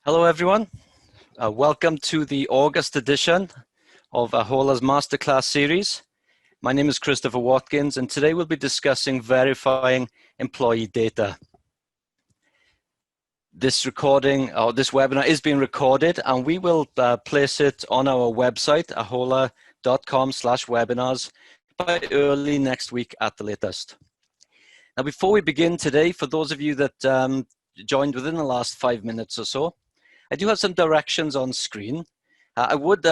Hello, everyone. Welcome to the August edition of Ahola's Masterclass series. My name is Christopher Watkins, and today we'll be discussing verifying employee data. This recording, or this webinar is being recorded, and we will place it on our website, ahola.com/webinars, by early next week at the latest. Now, before we begin today, for those of you that joined within the last 5 minutes or so, I do have some directions on screen. I would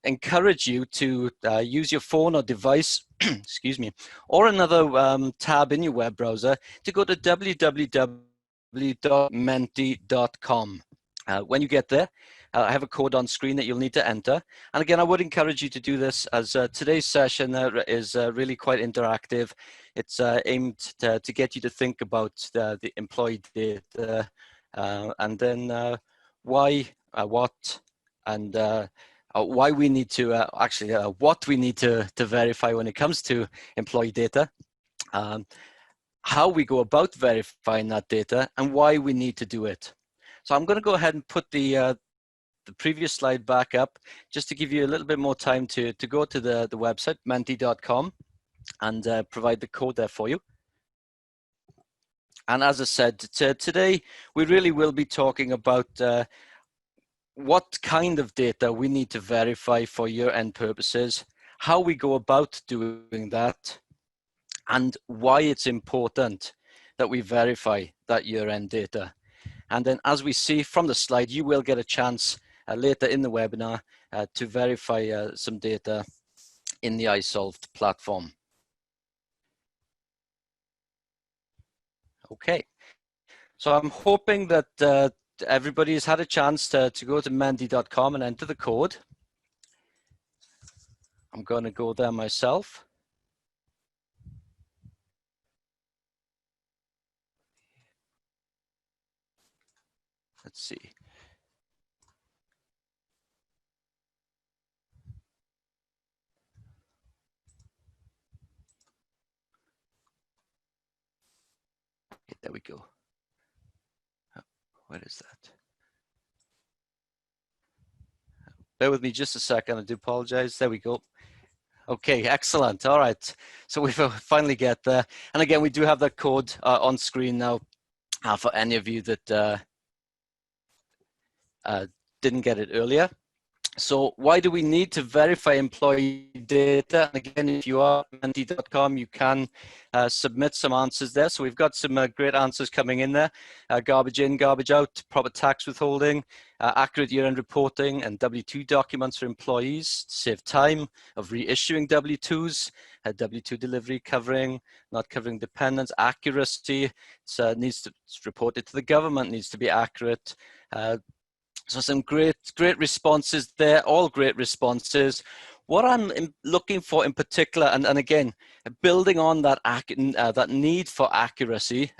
encourage you to use your phone or device, excuse me, or another tab in your web browser to go to www.menti.com. When you get there, I have a code on screen that you'll need to enter. And again, I would encourage you to do this, as today's session is really quite interactive. It's aimed to get you to think about the employee data and then why, what, and why we need to what we need to verify when it comes to employee data, how we go about verifying that data, and why we need to do it. So I'm going to go ahead and put the previous slide back up just to give you a little bit more time to go to the website, menti.com, and provide the code there for you. And as I said, today we really will be talking about what kind of data we need to verify for year-end purposes, how we go about doing that, and why it's important that we verify that year-end data. And then, as we see from the slide, you will get a chance later in the webinar to verify some data in the iSolved platform. Okay, so I'm hoping that everybody has had a chance to go to menti.com and enter the code. I'm going to go there myself. Let's see. Okay, there we go. What is that? Bear with me just a second. I do apologize. There we go. Okay, excellent. All right. So we've finally get there. And again, we do have that code on screen now for any of you that didn't get it earlier. So why do we need to verify employee data? And again, if you are at menti.com, you can submit some answers there. So we've got some great answers coming in there. Garbage in, garbage out, proper tax withholding, accurate year-end reporting, and W-2 documents for employees to save time of reissuing W-2s, W-2 delivery covering, not covering dependents, accuracy, it's reported to the government, needs to be accurate. So some great responses there, all great responses. What I'm looking for in particular, and again, building on that that need for accuracy,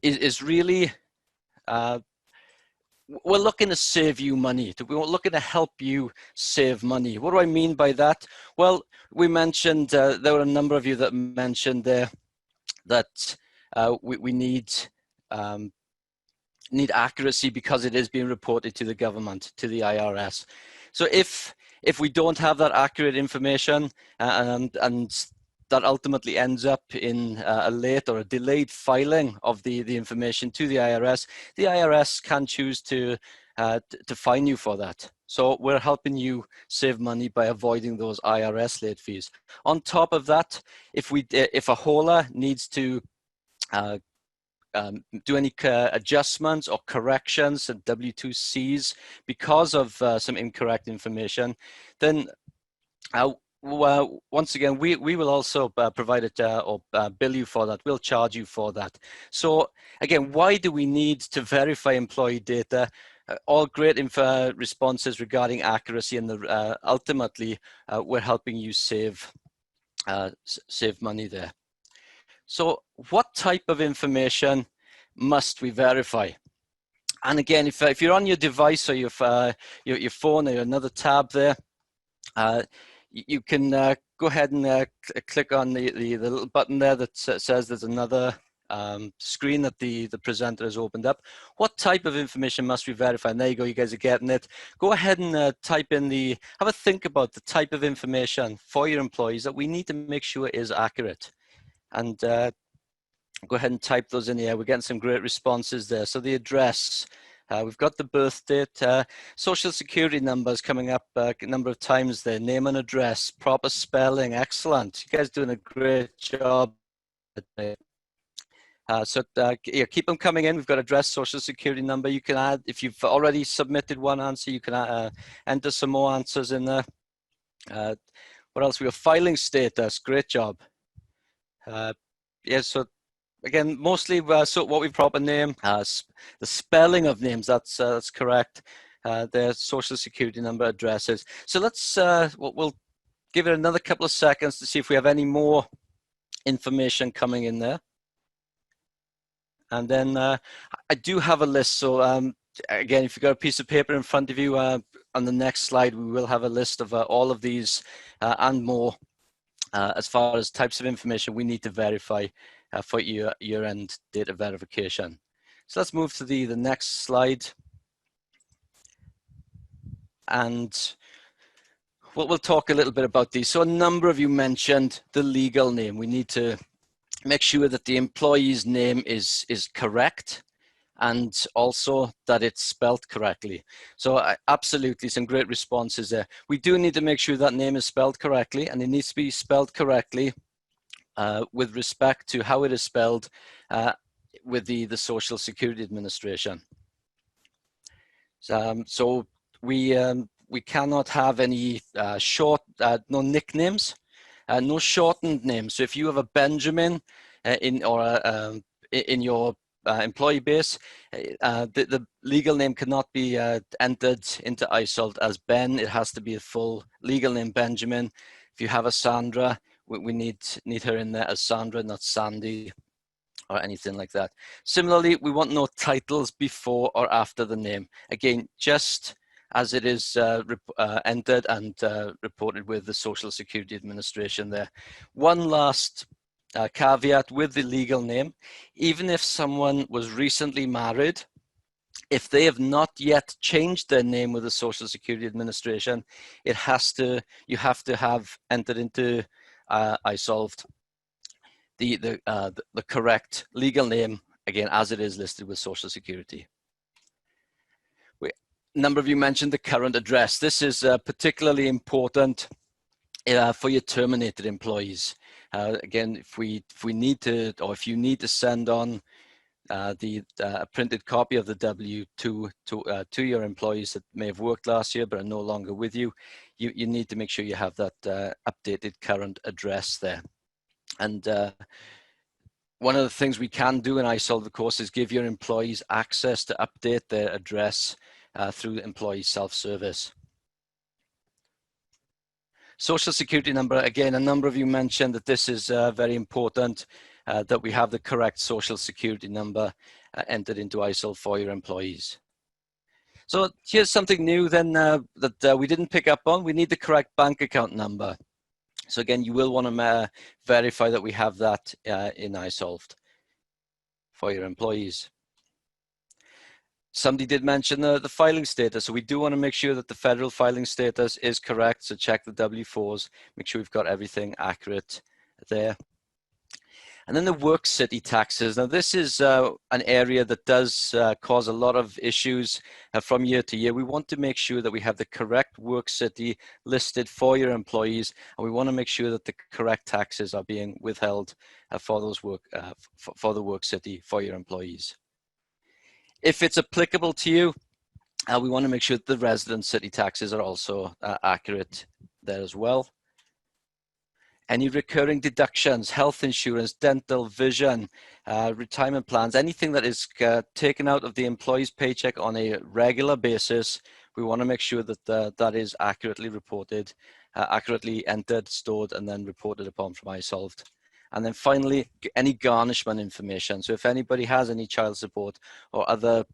is really, we're looking to save you money. We're looking to help you save money. What do I mean by that? Well, we mentioned, there were a number of you that mentioned there that we need accuracy because it is being reported to the government, to the IRS. So if we don't have that accurate information and that ultimately ends up in a late or a delayed filing of the information to the IRS can choose to fine you for that. So we're helping you save money by avoiding those IRS late fees. On top of that, if Ahola needs to do any adjustments or corrections and W-2Cs because of some incorrect information, then once again, we will also provide it or bill you for that. We'll charge you for that. So again, why do we need to verify employee data? All great responses regarding accuracy, and ultimately we're helping you save money there. So what type of information must we verify? And again, if you're on your device or your phone or another tab there, you can go ahead and click on the little button there that says there's another screen that the presenter has opened up. What type of information must we verify? And there you go, you guys are getting it. Go ahead and type in have a think about the type of information for your employees that we need to make sure is accurate. And go ahead and type those in here. We're getting some great responses there. So the address, we've got the birth date, social security numbers coming up a number of times there, name and address, proper spelling, excellent. You guys doing a great job. Yeah, keep them coming in. We've got address, social security number. You can add, if you've already submitted one answer, you can enter some more answers in there. What else? We have filing status. Great job. Yeah, so again, mostly so what we proper name, the spelling of names, that's correct. Their social security number, addresses. So let's, we'll give it another couple of seconds to see if we have any more information coming in there. And then I do have a list. So again, if you've got a piece of paper in front of you, on the next slide, we will have a list of all of these and more as far as types of information we need to verify for year-end data verification. So let's move to the next slide. And we'll talk a little bit about these. So a number of you mentioned the legal name. We need to make sure that the employee's name is correct and also that it's spelled correctly. So absolutely some great responses there. We do need to make sure that name is spelled correctly, and it needs to be spelled correctly with respect to how it is spelled with the Social Security Administration. So we cannot have any no nicknames. No shortened names. So if you have a Benjamin in your employee base, the legal name cannot be entered into iSolved as Ben. It has to be a full legal name, Benjamin. If you have a Sandra, we need her in there as Sandra, not Sandy or anything like that. Similarly, we want no titles before or after the name. Again, just as it is entered and reported with the Social Security Administration there. One last caveat with the legal name. Even if someone was recently married, if they have not yet changed their name with the Social Security Administration, you have to have entered into iSolved the correct legal name, again, as it is listed with Social Security. A number of you mentioned the current address. This is particularly important for your terminated employees. Again, if we need to, or if you need to send on a printed copy of the W-2 to your employees that may have worked last year but are no longer with you, you need to make sure you have that updated current address there. And one of the things we can do in iSolved, of course, is give your employees access to update their address through employee self-service. Social Security number, again, a number of you mentioned that this is very important, that we have the correct Social Security number entered into iSolved for your employees. So here's something new then that we didn't pick up on. We need the correct bank account number. So again, you will want to verify that we have that in iSolved for your employees. Somebody did mention the filing status. So we do want to make sure that the federal filing status is correct. So check the W-4s, make sure we've got everything accurate there. And then the work city taxes. Now this is an area that does cause a lot of issues from year to year. We want to make sure that we have the correct work city listed for your employees, and we want to make sure that the correct taxes are being withheld for those for the work city for your employees. If it's applicable to you, we want to make sure that the resident city taxes are also accurate there as well. Any recurring deductions, health insurance, dental, vision, retirement plans, anything that is taken out of the employee's paycheck on a regular basis, we want to make sure that that is accurately reported, accurately entered, stored, and then reported upon from iSolved. And then finally, any garnishment information. So if anybody has any child support or other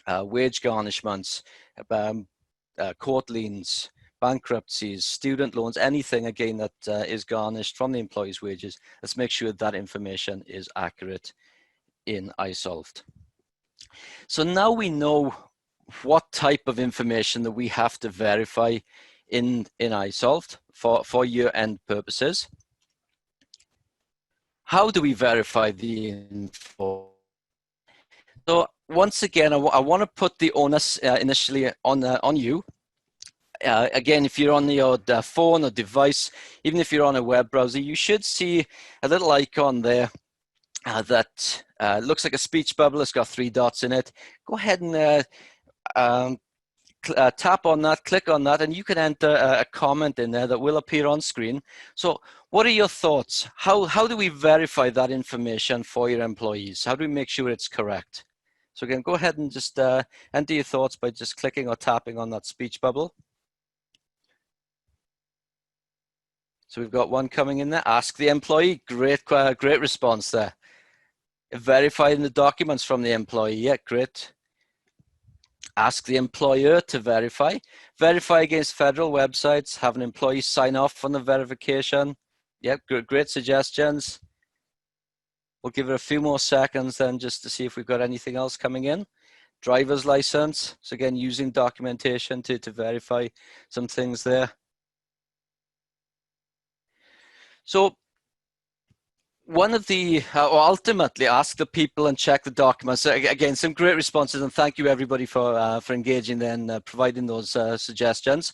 wage garnishments, court liens, bankruptcies, student loans, anything again that is garnished from the employee's wages. Let's make sure that information is accurate in iSolved. So now we know what type of information that we have to verify in iSolved for year-end purposes. How do we verify the info? So once again, I want to put the onus initially on you. Again, if you're on your phone or device, even if you're on a web browser, you should see a little icon there that looks like a speech bubble. It's got 3 dots in it. Go ahead and tap on that, click on that, and you can enter a comment in there that will appear on screen. So what are your thoughts? How do we verify that information for your employees? How do we make sure it's correct? So again, go ahead and just enter your thoughts by just clicking or tapping on that speech bubble. So we've got one coming in there. Ask the employee. Great response there. Verifying the documents from the employee. Yeah, great. Ask the employer to verify. Verify against federal websites. Have an employee sign off on the verification. Yep, great suggestions. We'll give it a few more seconds then just to see if we've got anything else coming in. Driver's license. So again, using documentation to verify some things there. So one of the, ultimately ask the people and check the documents. So again, some great responses, and thank you everybody for engaging and providing those suggestions.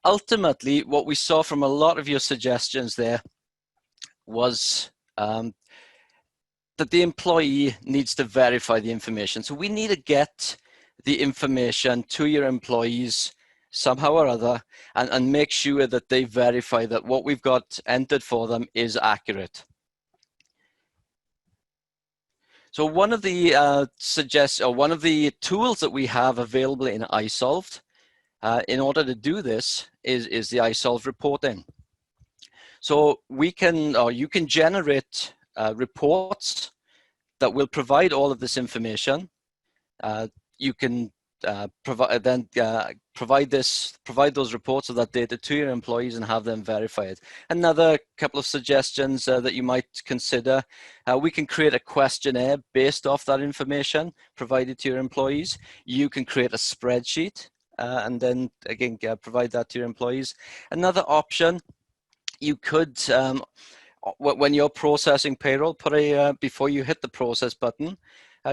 Ultimately, what we saw from a lot of your suggestions there was that the employee needs to verify the information. So we need to get the information to your employees somehow or other and make sure that they verify that what we've got entered for them is accurate. So one of the one of the tools that we have available in iSolved in order to do this is the iSolved reporting. So we can, or you can generate reports that will provide all of this information. You can provide those reports of that data to your employees and have them verify it. Another couple of suggestions that you might consider: we can create a questionnaire based off that information provided to your employees. You can create a spreadsheet and then again provide that to your employees. Another option, you could when you're processing payroll, put before you hit the process button,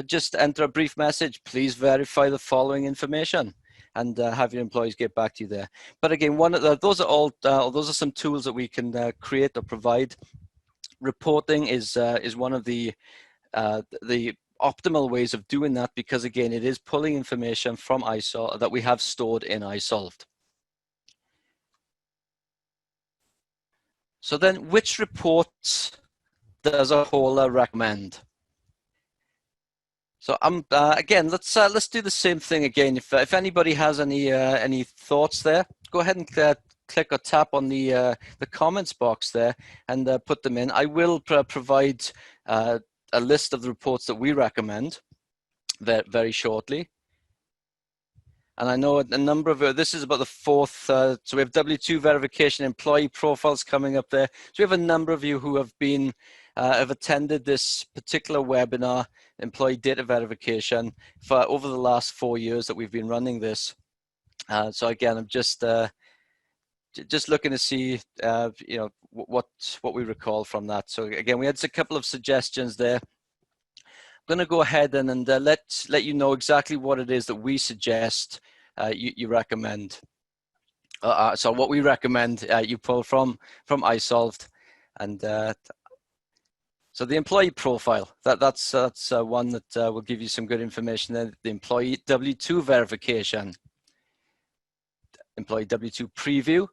just enter a brief message: please verify the following information, and have your employees get back to you there. But again, those are some tools that we can create or provide. Reporting is one of the optimal ways of doing that, because again, it is pulling information from iSolved that we have stored in iSolved. So then, which reports does a hauler recommend? So again, let's do the same thing again. If anybody has any thoughts there, go ahead and click or tap on the comments box there and put them in. I will provide a list of the reports that we recommend very shortly. And I know a number of, this is about the fourth, so we have W-2 verification, employee profiles coming up there. So we have a number of you who have been, have attended this particular webinar, employee data verification, for over the last 4 years that we've been running this. So again, I'm just looking to see, you know, what we recall from that. So again, we had a couple of suggestions there. I'm going to go ahead and let you know exactly what it is that we suggest you recommend. So what we recommend you pull from iSolved, and so the employee profile, that's one that will give you some good information there. The employee W-2 verification, employee W-2 preview,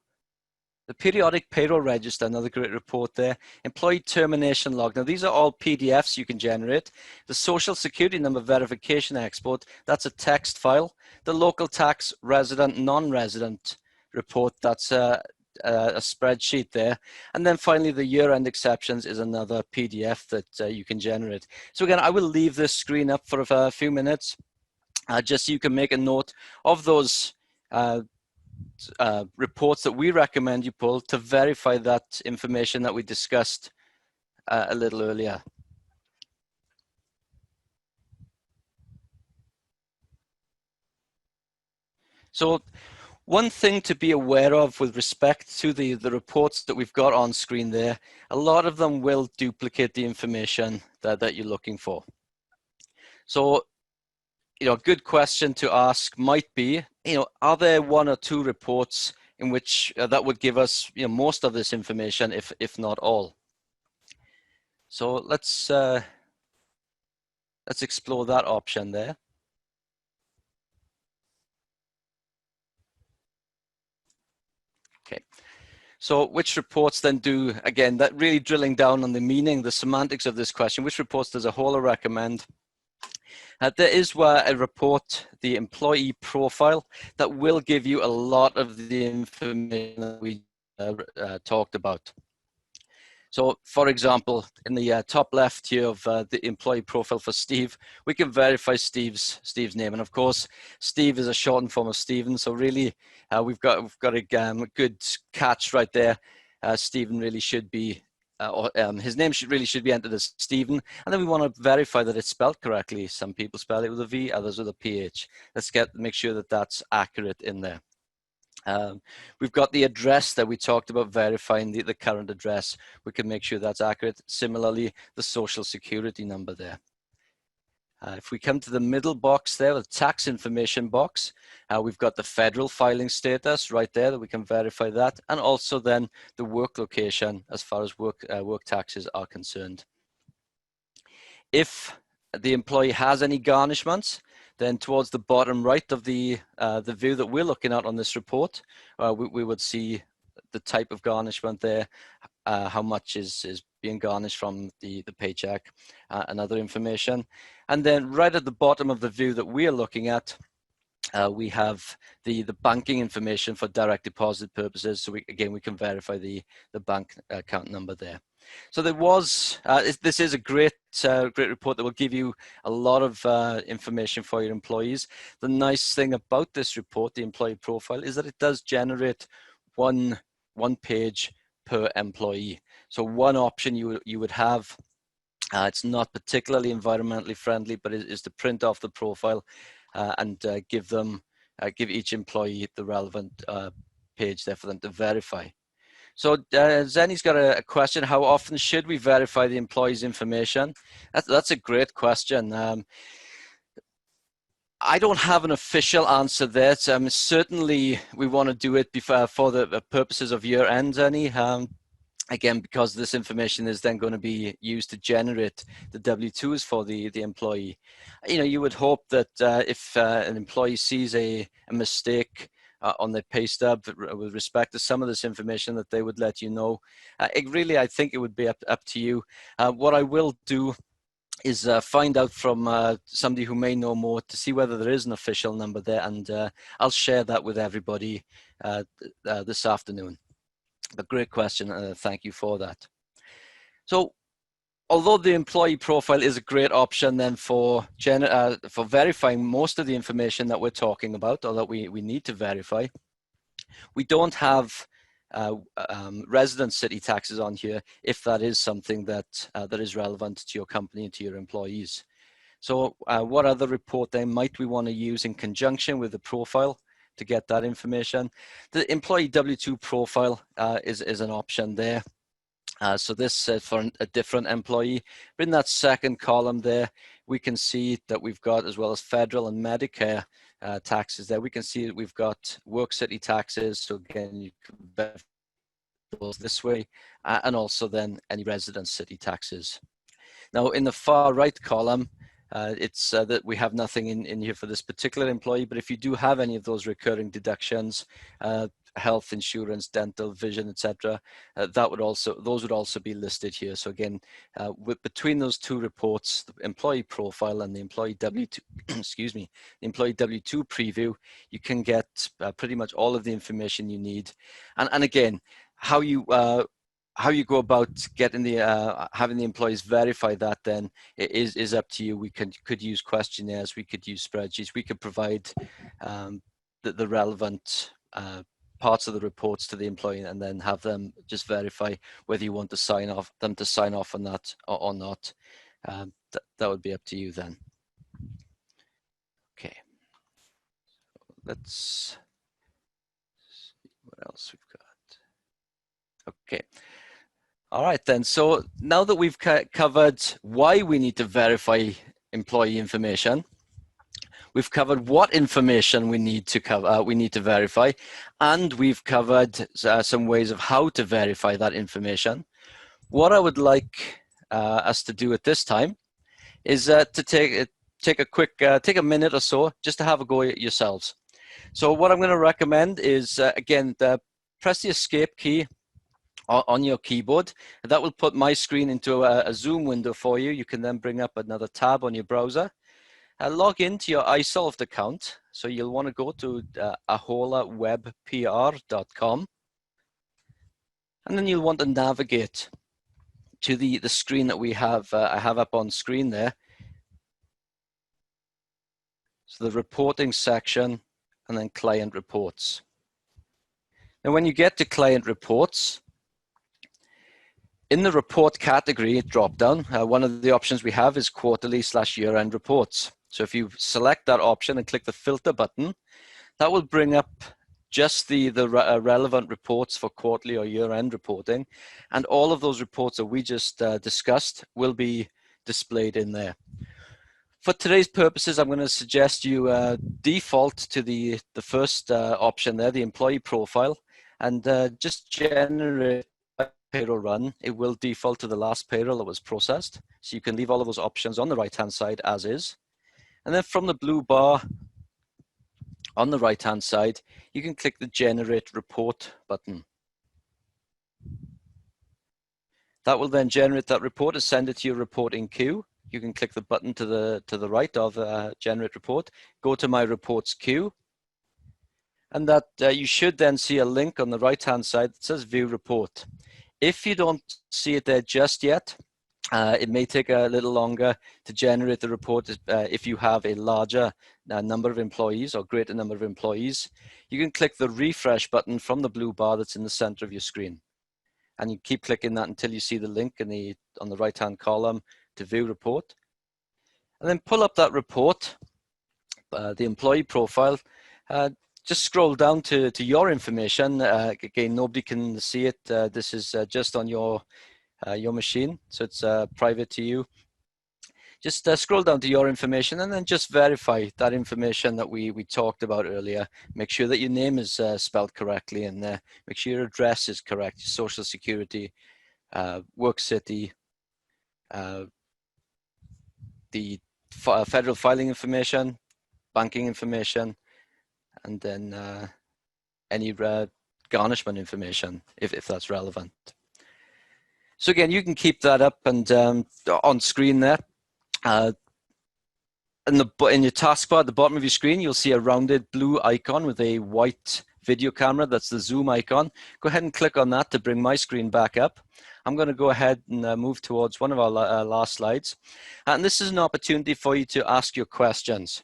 the periodic payroll register, another great report there. Employee termination log. Now, these are all PDFs you can generate. The social security number verification export, that's a text file. The local tax resident, non-resident report, that's a spreadsheet there. And then finally, the year-end exceptions is another PDF that you can generate. So again, I will leave this screen up for a few minutes, just so you can make a note of those reports that we recommend you pull to verify that information that we discussed a little earlier. So one thing to be aware of with respect to the reports that we've got on screen there, a lot of them will duplicate the information that you're looking for. So, a good question to ask might be, are there one or two reports in which that would give us, most of this information, if not all? So let's explore that option there. Okay. So which reports then do, again, that really drilling down on the meaning, the semantics of this question, which reports does a Hauler recommend? There is a report, the employee profile, that will give you a lot of the information that we talked about. So, for example, in the top left here of the employee profile for Steve, we can verify Steve's name, and of course, Steve is a shortened form of Stephen. So really, we've got a good catch right there. Stephen really should be, his name really should be entered as Stephen, and then we want to verify that it's spelled correctly. Some people spell it with a V, others with a PH. Let's make sure that that's accurate in there. We've got the address that we talked about, verifying the current address. We can make sure that's accurate. Similarly, the social security number there. If we come to the middle box there, the tax information box, we've got the federal filing status right there that we can verify that, and also then the work location as far as work taxes are concerned. If the employee has any garnishments, then towards the bottom right of the view that we're looking at on this report, we would see the type of garnishment there, how much is being garnished from the paycheck, and other information. And then right at the bottom of the view that we are looking at, we have the banking information for direct deposit purposes. So we can verify the bank account number there. So there was, this is a great report that will give you a lot of information for your employees. The nice thing about this report, the employee profile, is that it does generate one page per employee. So one option you would have, it's not particularly environmentally friendly, but it is to print off the profile and give each employee the relevant page there for them to verify. So Zenny's got a question: how often should we verify the employee's information? That's a great question. I don't have an official answer there. Certainly, we want to do it for the purposes of year end, Zenny. Again, because this information is then going to be used to generate the W-2s for the employee. You would hope that if an employee sees a mistake on their pay stub with respect to some of this information, that they would let you know. I think it would be up to you. What I will do is find out from somebody who may know more to see whether there is an official number there, and I'll share that with everybody this afternoon. A great question. Thank you for that. So, although the employee profile is a great option then for verifying most of the information that we're talking about, or that we need to verify, we don't have resident city taxes on here if that is something that is relevant to your company and to your employees. So what other report then might we want to use in conjunction with the profile to get that information? The employee W-2 profile is an option there. So this for a different employee. But in that second column there, we can see that we've got, as well as federal and Medicare taxes there, we can see that we've got work city taxes. So again, you can verify those this way, and also then any resident city taxes. Now in the far right column, it's that we have nothing in here for this particular employee, but if you do have any of those recurring deductions, health insurance, dental, vision, etc., those would also be listed here. So again, between those two reports, the employee profile and the employee W-2, excuse me, the employee W-2 preview, you can get pretty much all of the information you need. And again, how you go about getting having the employees verify that then is up to you. We could use questionnaires, we could use spreadsheets, we could provide the relevant parts of the reports to the employee and then have them just verify whether you want to sign off on that or not. That would be up to you then. Okay, let's see what else we've got. Okay. All right then, so now that we've covered why we need to verify employee information, we've covered what information we need to verify, and we've covered some ways of how to verify that information. What I would like us to do at this time is to take a minute or so just to have a go at yourselves. So what I'm going to recommend is again, press the escape key on your keyboard. That will put my screen into a Zoom window for you. You can then bring up another tab on your browser. Log into your iSolved account. So you'll want to go to aholawebpr.com. And then you'll want to navigate to the screen that we have, I have up on screen there. So the reporting section and then client reports. Now when you get to client reports, in the report category drop-down, one of the options we have is quarterly/year-end reports. So if you select that option and click the filter button, that will bring up just the relevant reports for quarterly or year-end reporting. And all of those reports that we just discussed will be displayed in there. For today's purposes, I'm going to suggest you default to the first option there, the employee profile, and just generate payroll run. It will default to the last payroll that was processed. So you can leave all of those options on the right-hand side as is. And then from the blue bar on the right-hand side, you can click the Generate Report button. That will then generate that report and send it to your reporting queue. You can click the button to the right of Generate Report, go to My Reports queue, and that you should then see a link on the right-hand side that says View Report. If you don't see it there just yet, it may take a little longer to generate the report if you have a larger number of employees or greater number of employees. You can click the refresh button from the blue bar that's in the center of your screen. And you keep clicking that until you see the link on the right-hand column to View Report. And then pull up that report, the employee profile. Just scroll down to your information. Again, nobody can see it. This is just on your machine, so it's private to you. Just scroll down to your information and then just verify that information that we talked about earlier. Make sure that your name is spelled correctly and make sure your address is correct, your social security, work city, the federal filing information, banking information, and then any garnishment information if that's relevant. So again, you can keep that up and on screen there. In your taskbar at the bottom of your screen, you'll see a rounded blue icon with a white video camera. That's the zoom icon. Go ahead and click on that to bring my screen back up. I'm going to go ahead and move towards one of our last slides. And this is an opportunity for you to ask your questions.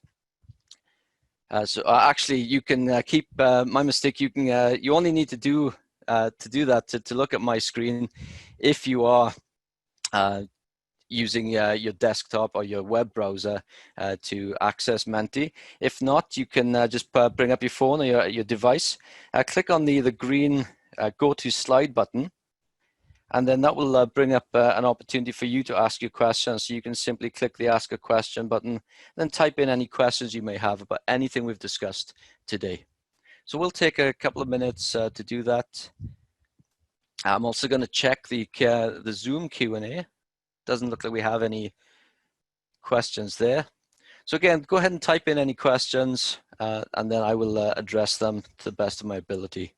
Actually, you can keep my mistake. You only need to do that to look at my screen if you are using your desktop or your web browser to access Menti. If not, you can just bring up your phone or your device. Click on the green Go to Slide button, and then that will bring up an opportunity for you to ask your questions. So you can simply click the Ask a Question button, then type in any questions you may have about anything we've discussed today. So we'll take a couple of minutes to do that. I'm also going to check the Zoom Q&A. Doesn't look like we have any questions there. So again, go ahead and type in any questions, and then I will address them to the best of my ability.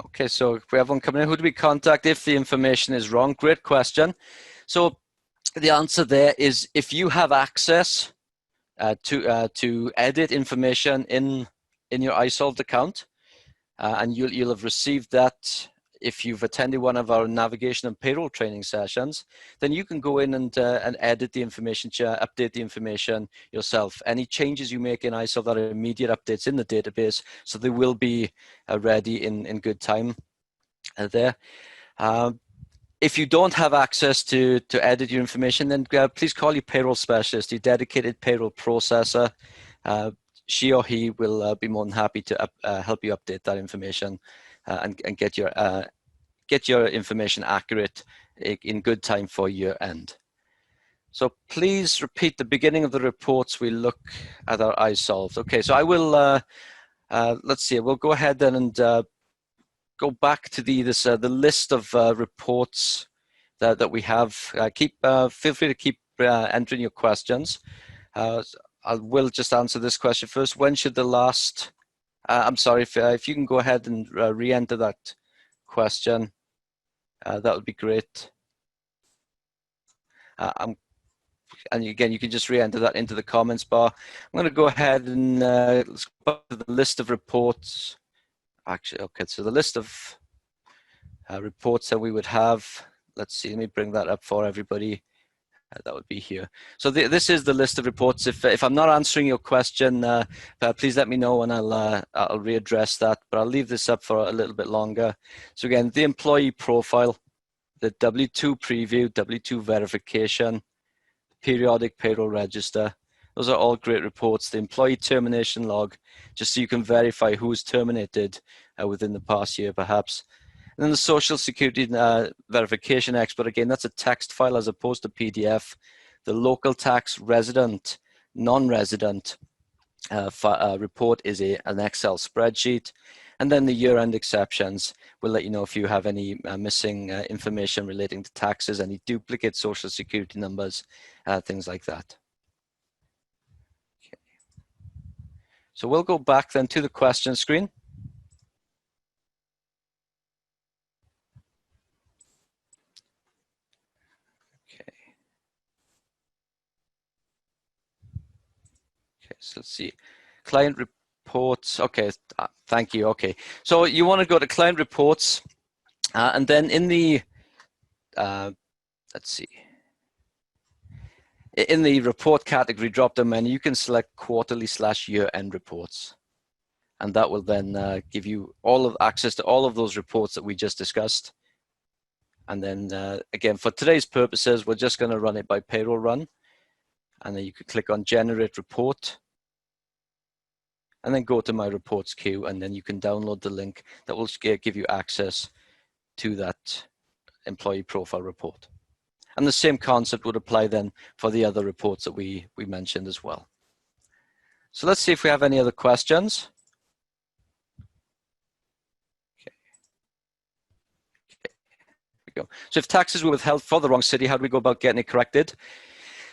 Okay, so if we have one coming in, who do we contact if the information is wrong? Great question. So The answer there is if you have access to edit information in your iSolved account, and you'll have received that if you've attended one of our navigation and payroll training sessions, then you can go in and edit the information, update the information yourself. Any changes you make in iSolved are immediate updates in the database, so they will be ready in good time there. If you don't have access to edit your information, then please call your payroll specialist, your dedicated payroll processor. She or he will be more than happy to help you update that information and get your information accurate in good time for year end. So please repeat the beginning of the reports we look at our iSolved. Okay, so I will, let's see, we'll go ahead then and go back to the list of reports that we have. Feel free to keep entering your questions. I will just answer this question first. When should the last, I'm sorry, if you can go ahead and re-enter that question, that would be great. And again, you can just re-enter that into the comments bar. I'm going to go ahead and let's go back to the list of reports. Actually, okay, so the list of reports that we would have, let's see, let me bring that up for everybody. That would be here. So this is the list of reports. If I'm not answering your question, please let me know and I'll readdress that, but I'll leave this up for a little bit longer. So again, the employee profile, the W-2 preview, W-2 verification, periodic payroll register. Those are all great reports. The employee termination log, just so you can verify who was terminated within the past year, perhaps. And then the Social Security verification expert, again, that's a text file as opposed to PDF. The local tax resident, non-resident report is an Excel spreadsheet. And then the year-end exceptions will let you know if you have any missing information relating to taxes, any duplicate Social Security numbers, things like that. Okay. So we'll go back then to the question screen. Okay, so let's see. Client reports. Okay, thank you. Okay, so you want to go to client reports, and then in the, let's see, in the report category drop-down menu, you can select quarterly/year-end reports, and that will then give you all of access to all of those reports that we just discussed. And then again, for today's purposes, we're just going to run it by payroll run, and then you could click on Generate Report. And then go to My Reports queue, and then you can download the link that will give you access to that employee profile report. And the same concept would apply then for the other reports that we mentioned as well. So let's see if we have any other questions. Okay. Here we go. So if taxes were withheld for the wrong city, how do we go about getting it corrected?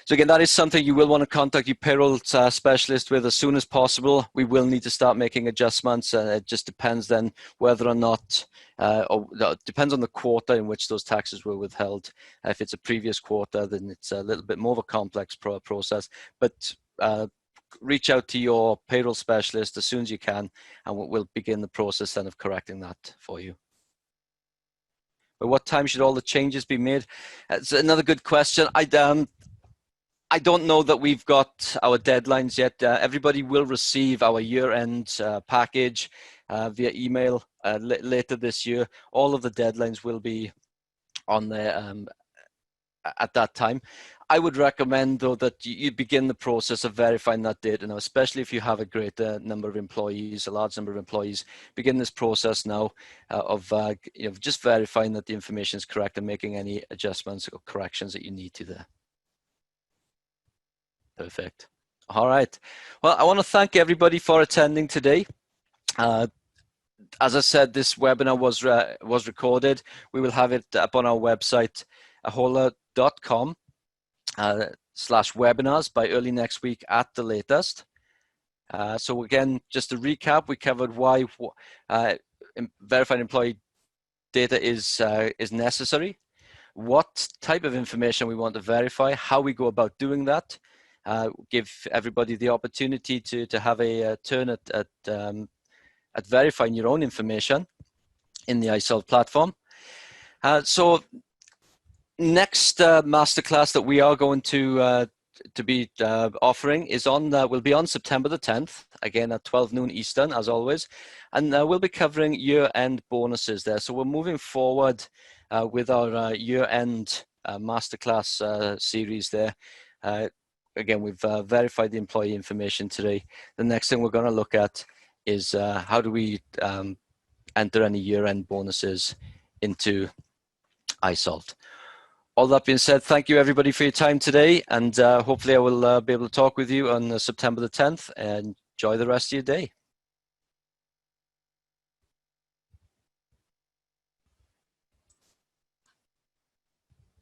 So again, that is something you will want to contact your payroll specialist with as soon as possible. We will need to start making adjustments. It just depends then whether or not, it depends on the quarter in which those taxes were withheld. If it's a previous quarter, then it's a little bit more of a complex process. But reach out to your payroll specialist as soon as you can, and we'll begin the process then of correcting that for you. But what time should all the changes be made? It's another good question. I don't know that we've got our deadlines yet. Everybody will receive our year-end package via email later this year. All of the deadlines will be on there at that time. I would recommend, though, that you begin the process of verifying that data now, especially if you have a greater number of employees, a large number of employees. Begin this process now of just verifying that the information is correct and making any adjustments or corrections that you need to there. Perfect. All right. Well, I want to thank everybody for attending today. As I said, this webinar was recorded. We will have it up on our website, ahola.com/webinars by early next week at the latest. So again, just to recap, we covered why verified employee data is necessary. what type of information we want to verify, how we go about doing that, give everybody the opportunity to have a turn at verifying your own information in the iSolve platform. So next masterclass that we are going to be offering is will be on September the 10th, again at 12 noon Eastern, as always, and we'll be covering year-end bonuses there. So we're moving forward with our year-end masterclass series there. Again, we've verified the employee information today. The next thing we're going to look at is how do we enter any year-end bonuses into iSolved. All that being said, thank you everybody for your time today, and hopefully I will be able to talk with you on September the 10th, and enjoy the rest of your day.